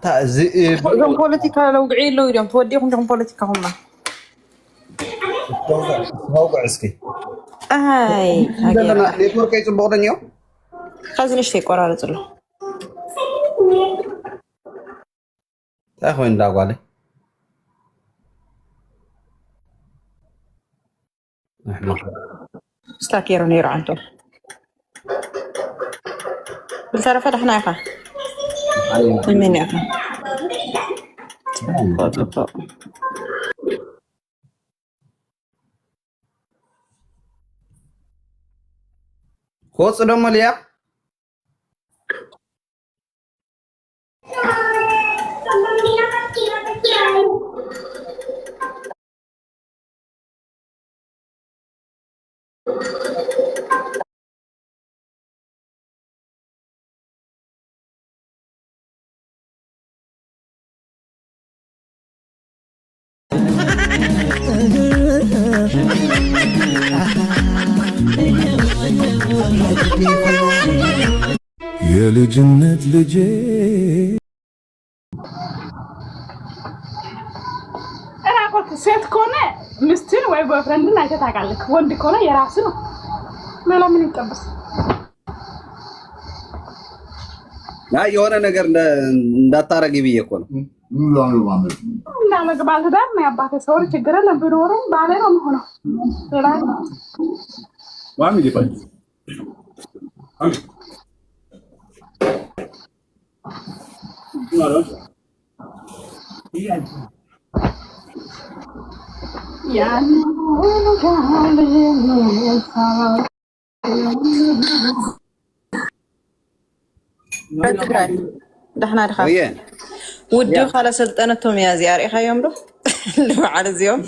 أتا زئب جم بوليتيكا لو قعيد لو يوم توديهم جم بوليتيكا هم هوقع اسكي هاي عندنا نيتورك يصبغ دنيو خازن اشتي قرارة له تاخوين داغو علي نحن استاكيرو نيرو عنتو بالتعرف احنا يا المين يا خوص دم ليا يا لجنة لجي أنا قلت سيد كونه مستين ويبقى فرندنا يتتاقلك وندي كونه يراسنو ما لا من يتبس لا يونا نجر እንዳታረጊ ብዬ እኮ ነው እና ለግባል ዳር ነው ያባተ ሰው ችግር የለም ቢኖርም ባለ ነው የሚሆነው ሌላ ዋሚ ዲፋይ دحنا دخل وين ودي خلاص سلطنتهم يا زياري خيوم له اللي على زيوم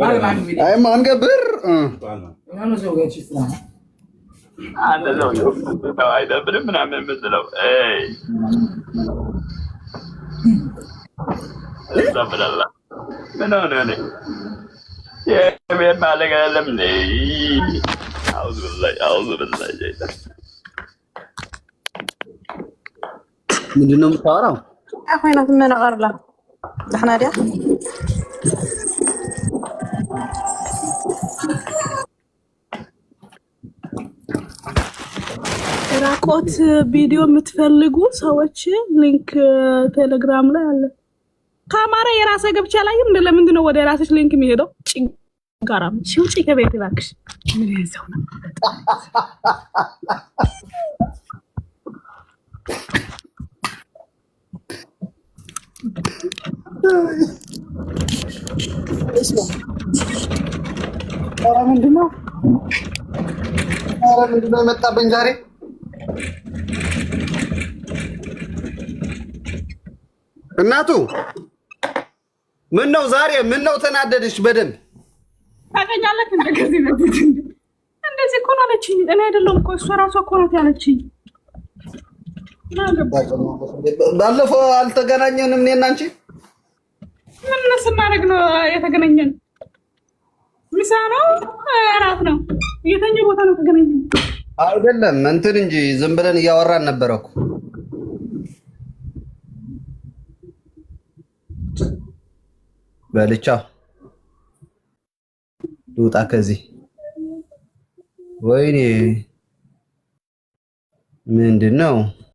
اي ما نقبر هذا زوجي هذا بنعمل مثله اي استغفر الله من هنا يا بيت مالك علمني اعوذ بالله جيدا ምንድን ነው የምታወራው اخوينا ثمنا غرله دحنا ديا ራቆት ቪዲዮ የምትፈልጉ ሰዎች ሊንክ ቴሌግራም ላይ አለ ካማራ የራሰ ገብቻ ላይ ለምንድን ነው ወደ ራስሽ ሊንክ የሚሄደው ጭንጋራም ሲውጪ ከቤት እባክሽ ምን ይዘው ነው ምንድን ነው የመጣብኝ ዛሬ እናቱ ምን ነው ዛሬ ምን ነው ተናደድሽ በደንብ ታገኛለህ እንደዚህ ነው እንደዚህ እኮ ነው አለችኝ እኔ አይደለሁም እኮ እሷ ራሷ እኮ ነው ያለችኝ ባለፈው አልተገናኘንም እኔና አንቺ ምን ስናደርግ ነው የተገናኘን ምሳ ነው እራት ነው የተኛው ቦታ ነው ተገናኘን አይደለም እንትን እንጂ ዝም ብለን እያወራን ነበር እኮ በልቻ ልውጣ ከዚህ ወይኔ ምንድን ነው